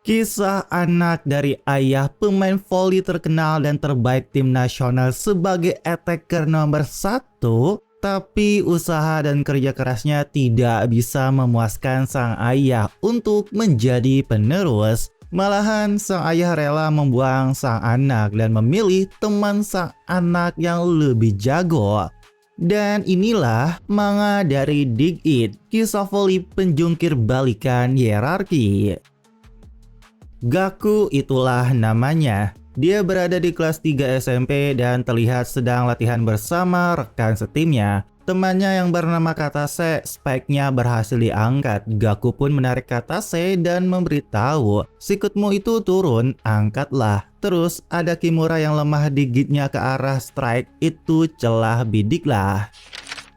Kisah anak dari ayah pemain voli terkenal dan terbaik tim nasional sebagai attacker nomor satu, tapi usaha dan kerja kerasnya tidak bisa memuaskan sang ayah untuk menjadi penerus. Malahan sang ayah rela membuang sang anak dan memilih teman sang anak yang lebih jago. Dan inilah manga dari Dig It, kisah voli penjungkir balikan hierarki. Gaku itulah namanya. Dia berada di kelas 3 SMP dan terlihat sedang latihan bersama rekan setimnya. Temannya yang bernama Katase, spike-nya berhasil diangkat. Gaku pun menarik Katase dan memberitahu, sikutmu itu turun, angkatlah. Terus ada Kimura yang lemah digitnya ke arah strike, itu celah bidik lah.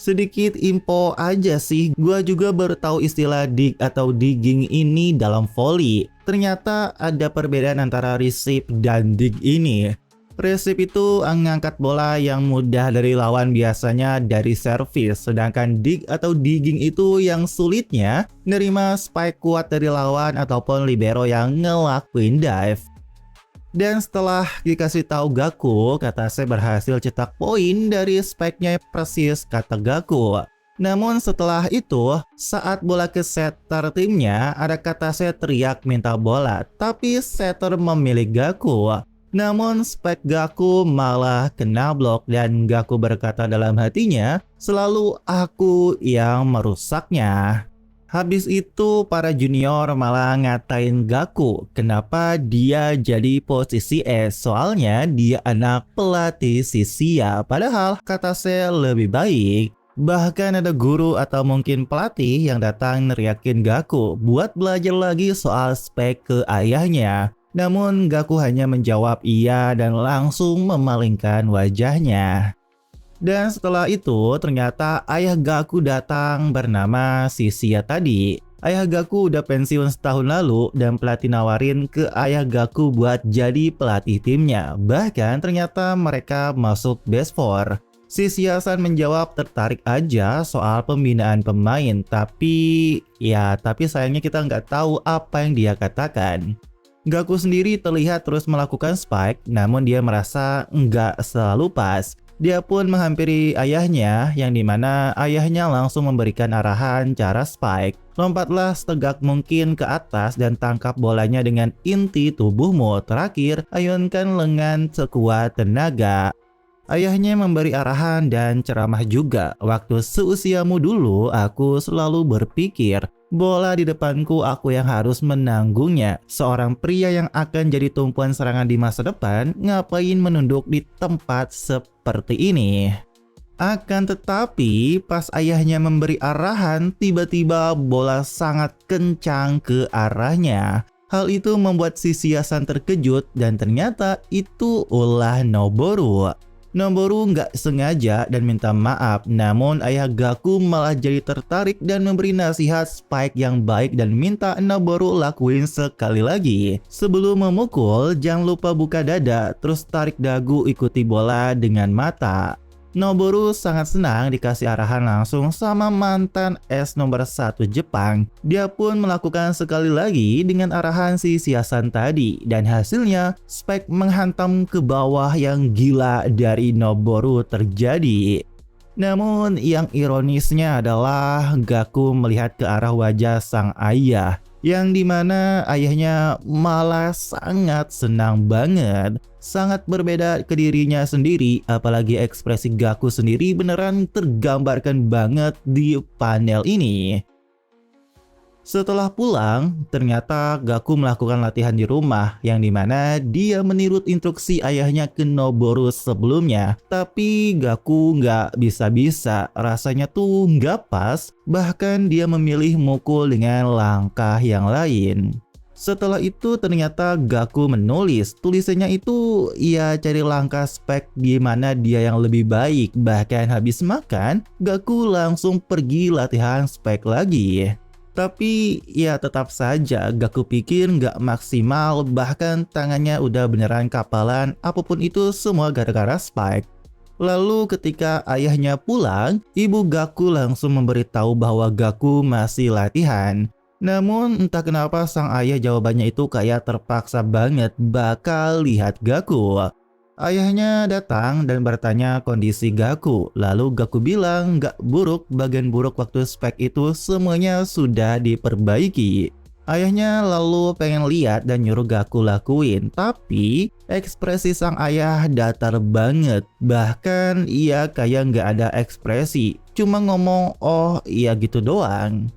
Sedikit info aja sih, gua juga baru tahu istilah dig atau digging ini dalam volley. Ternyata ada perbedaan antara receive dan dig ini. Receive itu mengangkat bola yang mudah dari lawan, biasanya dari servis. Sedangkan dig atau digging itu yang sulitnya nerima spike kuat dari lawan ataupun libero yang ngelakuin dive. Dan setelah dikasih tahu Gaku, Katase berhasil cetak poin dari spike-nya persis kata Gaku. Namun setelah itu, saat bola ke setter timnya, ada Katase teriak minta bola, tapi setter memilih Gaku. Namun spike Gaku malah kena blok dan Gaku berkata dalam hatinya, selalu aku yang merusaknya. Habis itu para junior malah ngatain Gaku kenapa dia jadi posisi S, soalnya dia anak pelatih Sisia, padahal Katase lebih baik. Bahkan ada guru atau mungkin pelatih yang datang neriakin Gaku buat belajar lagi soal spek ke ayahnya. Namun Gaku hanya menjawab iya dan langsung memalingkan wajahnya. Dan setelah itu ternyata ayah Gaku datang bernama Sisia tadi. Ayah Gaku udah pensiun setahun lalu dan pelatih nawarin ke ayah Gaku buat jadi pelatih timnya. Bahkan ternyata mereka masuk best four. Sisia-san menjawab tertarik aja soal pembinaan pemain, tapi sayangnya kita nggak tahu apa yang dia katakan. Gaku sendiri terlihat terus melakukan spike, namun dia merasa nggak selalu pas. Dia pun menghampiri ayahnya, yang dimana ayahnya langsung memberikan arahan cara spike. Lompatlah setegak mungkin ke atas dan tangkap bolanya dengan inti tubuhmu. Terakhir, ayunkan lengan sekuat tenaga. Ayahnya memberi arahan dan ceramah juga. Waktu seusiamu dulu, aku selalu berpikir, bola di depanku, aku yang harus menanggungnya. Seorang pria yang akan jadi tumpuan serangan di masa depan, ngapain menunduk di tempat seperti ini? Akan tetapi, pas ayahnya memberi arahan, tiba-tiba bola sangat kencang ke arahnya. Hal itu membuat Sisia-san terkejut dan ternyata itu ulah Noboru. Noboru nggak sengaja dan minta maaf, namun ayah Gaku malah jadi tertarik dan memberi nasihat spike yang baik dan minta Noboru lakuin sekali lagi. Sebelum memukul, jangan lupa buka dada, terus tarik dagu ikuti bola dengan mata. Noboru sangat senang dikasih arahan langsung sama mantan S nomor 1 Jepang. Dia pun melakukan sekali lagi dengan arahan si Sisia-san tadi, dan hasilnya spike menghantam ke bawah yang gila dari Noboru terjadi. Namun yang ironisnya adalah Gaku melihat ke arah wajah sang ayah, yang dimana ayahnya malah sangat senang banget. Sangat berbeda ke dirinya sendiri, apalagi ekspresi Gaku sendiri beneran tergambarkan banget di panel ini. Setelah pulang, ternyata Gaku melakukan latihan di rumah, yang dimana dia menurut instruksi ayahnya ke Noboru sebelumnya. Tapi Gaku nggak bisa-bisa, rasanya tuh nggak pas, bahkan dia memilih mukul dengan langkah yang lain. Setelah itu ternyata Gaku menulis, tulisannya itu cari langkah spek gimana dia yang lebih baik. Bahkan habis makan, Gaku langsung pergi latihan spek lagi. Tapi tetap saja Gaku pikir nggak maksimal, bahkan tangannya udah beneran kapalan, apapun itu semua gara-gara spike. Lalu ketika ayahnya pulang, ibu Gaku langsung memberitahu bahwa Gaku masih latihan. Namun entah kenapa sang ayah jawabannya itu kayak terpaksa banget bakal lihat Gaku. Ayahnya datang dan bertanya kondisi Gaku. Lalu Gaku bilang gak buruk, bagian buruk waktu spek itu semuanya sudah diperbaiki. Ayahnya lalu pengen lihat dan nyuruh Gaku lakuin. Tapi ekspresi sang ayah datar banget. Bahkan ia kayak gak ada ekspresi. Cuma ngomong oh iya gitu doang.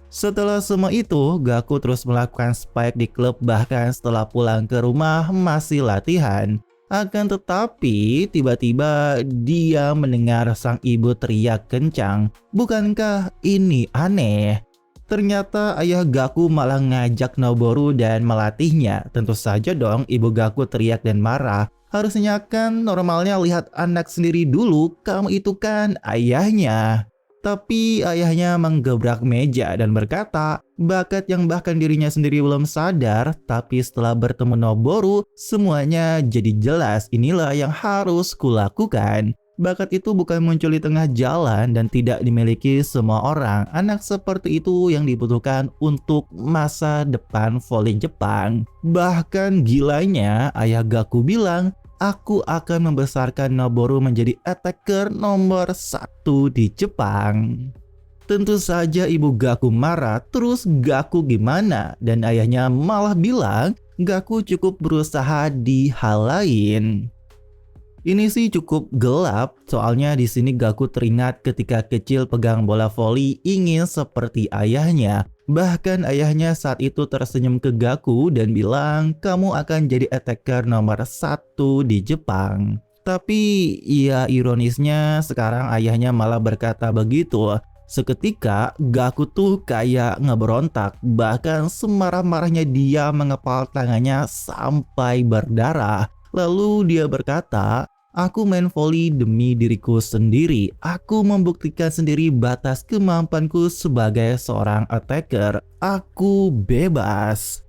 Setelah semua itu, Gaku terus melakukan spike di klub bahkan setelah pulang ke rumah masih latihan. Akan tetapi, tiba-tiba dia mendengar sang ibu teriak kencang. Bukankah ini aneh? Ternyata ayah Gaku malah ngajak Noboru dan melatihnya. Tentu saja dong ibu Gaku teriak dan marah. Harusnya kan normalnya lihat anak sendiri dulu, kamu itu kan ayahnya. Tapi ayahnya menggebrak meja dan berkata, bakat yang bahkan dirinya sendiri belum sadar, tapi setelah bertemu Noboru, semuanya jadi jelas inilah yang harus kulakukan. Bakat itu bukan muncul di tengah jalan dan tidak dimiliki semua orang. Anak seperti itu yang dibutuhkan untuk masa depan voli Jepang. Bahkan gilanya, ayah Gaku bilang, aku akan membesarkan Noboru menjadi attacker nomor 1 di Jepang. Tentu saja ibu Gaku marah, terus Gaku gimana? Dan ayahnya malah bilang, Gaku cukup berusaha di hal lain. Ini sih cukup gelap, soalnya di sini Gaku teringat ketika kecil pegang bola voli ingin seperti ayahnya. Bahkan ayahnya saat itu tersenyum ke Gaku dan bilang, kamu akan jadi attacker nomor 1 di Jepang. Tapi ya ironisnya sekarang ayahnya malah berkata begitu. Seketika Gaku tuh kayak ngeberontak, bahkan semarah-marahnya dia mengepal tangannya sampai berdarah. Lalu dia berkata, aku main voli demi diriku sendiri. Aku membuktikan sendiri batas kemampuanku sebagai seorang attacker. Aku bebas.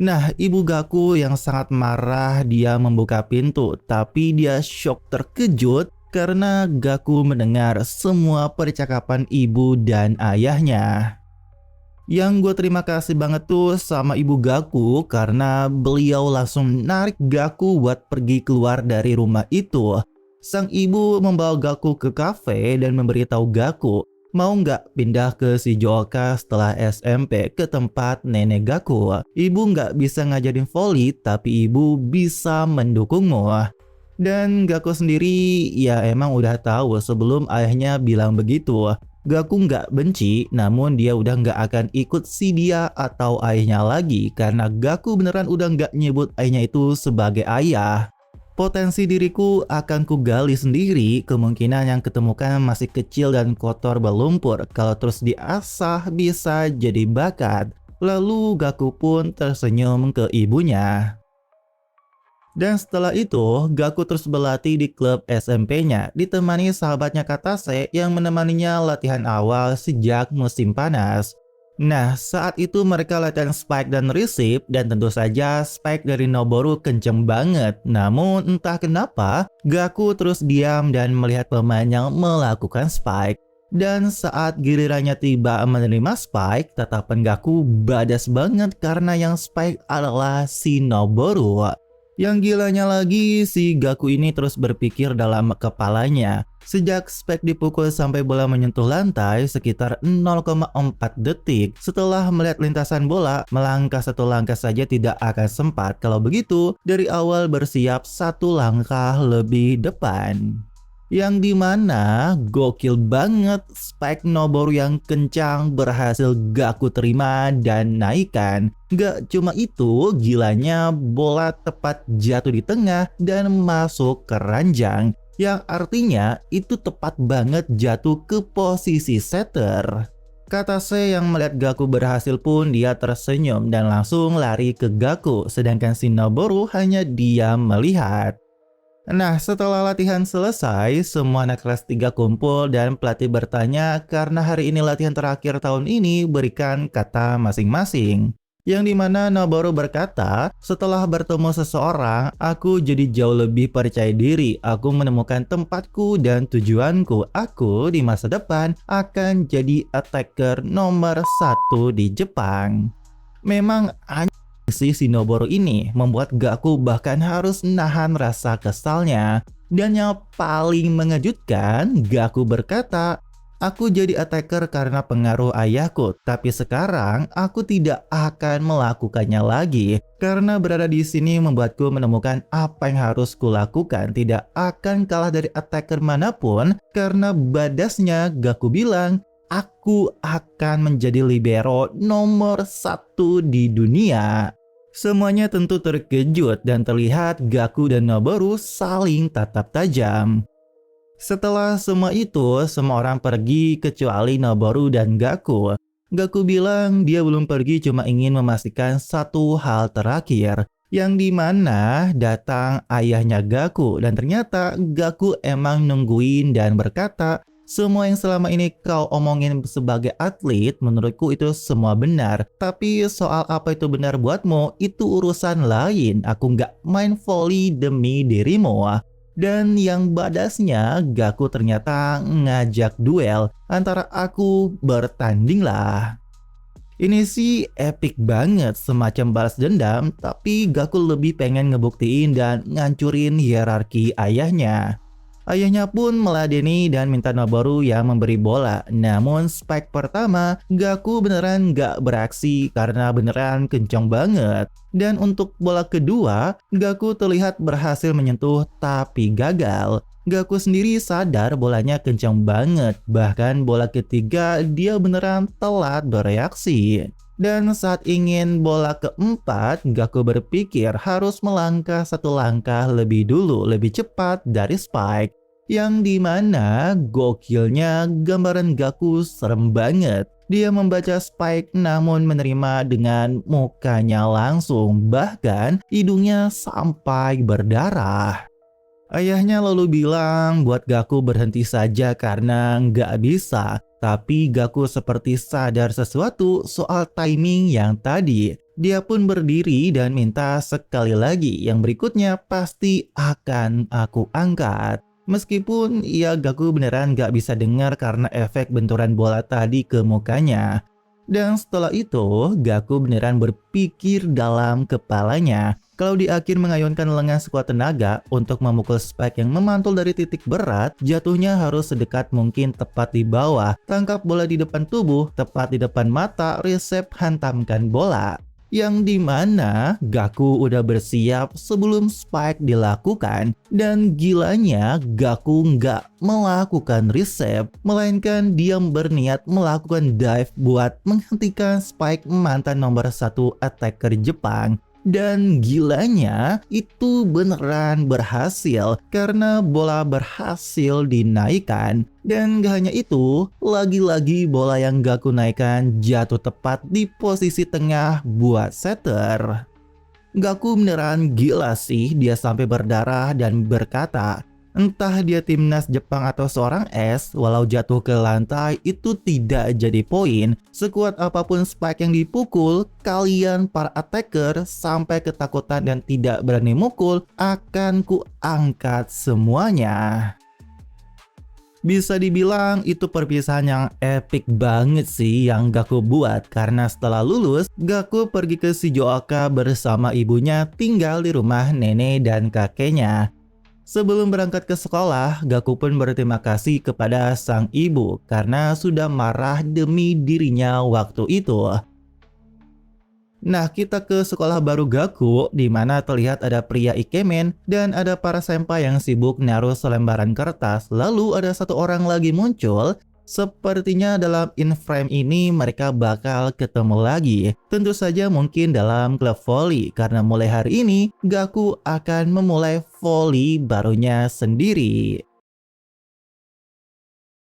Nah, ibu Gaku yang sangat marah dia membuka pintu. Tapi dia shock terkejut karena Gaku mendengar semua percakapan ibu dan ayahnya. Yang gue terima kasih banget tuh sama ibu Gaku karena beliau langsung narik Gaku buat pergi keluar dari rumah itu. Sang ibu membawa Gaku ke kafe dan memberitahu Gaku mau nggak pindah ke Shizuoka setelah SMP ke tempat nenek Gaku. Ibu nggak bisa ngajarin voli tapi ibu bisa mendukungmu. Dan Gaku sendiri ya emang udah tahu sebelum ayahnya bilang begitu. Gaku nggak benci, namun dia udah nggak akan ikut si dia atau ayahnya lagi karena Gaku beneran udah nggak nyebut ayahnya itu sebagai ayah. Potensi diriku akan kugali sendiri, kemungkinan yang ketemukan masih kecil dan kotor berlumpur. Kalau terus diasah bisa jadi bakat. Lalu Gaku pun tersenyum ke ibunya. Dan setelah itu, Gaku terus berlatih di klub SMP-nya, ditemani sahabatnya Katase yang menemaninya latihan awal sejak musim panas. Nah, saat itu mereka latihan spike dan receive, dan tentu saja spike dari Noboru kenceng banget. Namun entah kenapa, Gaku terus diam dan melihat pemain yang melakukan spike. Dan saat gilirannya tiba menerima spike, tatapan Gaku badas banget karena yang spike adalah si Noboru. Yang gilanya lagi, si Gaku ini terus berpikir dalam kepalanya. Sejak spek dipukul sampai bola menyentuh lantai sekitar 0,4 detik. Setelah melihat lintasan bola, melangkah satu langkah saja tidak akan sempat. Kalau begitu, dari awal bersiap satu langkah lebih depan. Yang dimana gokil banget spike Noboru yang kencang berhasil Gaku terima dan naikkan. Gak cuma itu, gilanya bola tepat jatuh di tengah dan masuk ke ranjang. Yang artinya itu tepat banget jatuh ke posisi setter. Katase yang melihat Gaku berhasil pun dia tersenyum dan langsung lari ke Gaku. Sedangkan si Noboru hanya diam melihat. Nah, setelah latihan selesai, semua anak kelas 3 kumpul dan pelatih bertanya karena hari ini latihan terakhir tahun ini berikan kata masing-masing. Yang dimana Noboru berkata, setelah bertemu seseorang, aku jadi jauh lebih percaya diri. Aku menemukan tempatku dan tujuanku. Aku di masa depan akan jadi attacker nomor 1 di Jepang. Memang anjing sih si Noboru ini membuat Gaku bahkan harus nahan rasa kesalnya. Dan yang paling mengejutkan, Gaku berkata, aku jadi attacker karena pengaruh ayahku, tapi sekarang aku tidak akan melakukannya lagi. Karena berada di sini membuatku menemukan apa yang harus kulakukan. Tidak akan kalah dari attacker manapun, karena badasnya Gaku bilang, aku akan menjadi libero nomor 1 di dunia. Semuanya tentu terkejut dan terlihat Gaku dan Noboru saling tatap tajam. Setelah semua itu, semua orang pergi kecuali Noboru dan Gaku. Gaku bilang dia belum pergi, cuma ingin memastikan satu hal terakhir, yang dimana datang ayahnya Gaku. Dan ternyata Gaku emang nungguin dan berkata, semua yang selama ini kau omongin sebagai atlet, menurutku itu semua benar. Tapi soal apa itu benar buatmu, itu urusan lain. Aku nggak main volley demi dirimu. Dan yang badasnya, Gaku ternyata ngajak duel antara aku bertanding lah. Ini sih epic banget, semacam balas dendam, tapi Gaku lebih pengen ngebuktiin dan ngancurin hierarki ayahnya. Ayahnya pun meladeni dan minta Noboru yang memberi bola. Namun spike pertama, Gaku beneran gak beraksi karena beneran kencang banget. Dan untuk bola kedua, Gaku terlihat berhasil menyentuh tapi gagal. Gaku sendiri sadar bolanya kencang banget. Bahkan bola ketiga dia beneran telat bereaksi. Dan saat ingin bola keempat, Gaku berpikir harus melangkah satu langkah lebih dulu, lebih cepat dari Spike. Yang dimana gokilnya gambaran Gaku serem banget. Dia membaca Spike namun menerima dengan mukanya langsung, bahkan hidungnya sampai berdarah. Ayahnya lalu bilang buat Gaku berhenti saja karena nggak bisa. Tapi Gaku seperti sadar sesuatu soal timing yang tadi. Dia pun berdiri dan minta sekali lagi, yang berikutnya pasti akan aku angkat. Meskipun Gaku beneran nggak bisa dengar karena efek benturan bola tadi ke mukanya. Dan setelah itu, Gaku beneran berpikir dalam kepalanya. Kalau di akhir mengayunkan lengan sekuat tenaga untuk memukul Spike yang memantul dari titik berat, jatuhnya harus sedekat mungkin tepat di bawah. Tangkap bola di depan tubuh, tepat di depan mata, resep hantamkan bola. Yang dimana Gaku udah bersiap sebelum Spike dilakukan. Dan gilanya Gaku nggak melakukan resep, melainkan dia berniat melakukan dive buat menghentikan Spike mantan nomor 1 attacker Jepang. Dan gilanya itu beneran berhasil karena bola berhasil dinaikkan. Dan gak hanya itu, lagi-lagi bola yang Gaku naikkan jatuh tepat di posisi tengah buat setter. Gaku beneran gila sih, dia sampai berdarah dan berkata, entah dia timnas Jepang atau seorang es, walau jatuh ke lantai itu tidak jadi poin. Sekuat apapun Spike yang dipukul, kalian para attacker sampai ketakutan dan tidak berani mukul, akan ku angkat semuanya. Bisa dibilang itu perpisahan yang epic banget sih yang Gaku buat, karena setelah lulus, Gaku pergi ke Shizuoka bersama ibunya tinggal di rumah nenek dan kakeknya. Sebelum berangkat ke sekolah, Gaku pun berterima kasih kepada sang ibu karena sudah marah demi dirinya waktu itu. Nah, kita ke sekolah baru Gaku, di mana terlihat ada pria ikemen dan ada para senpai yang sibuk naruh selembaran kertas. Lalu ada satu orang lagi muncul. Sepertinya dalam in-frame ini mereka bakal ketemu lagi. Tentu saja mungkin dalam klub volley, karena mulai hari ini Gaku akan memulai volley barunya sendiri.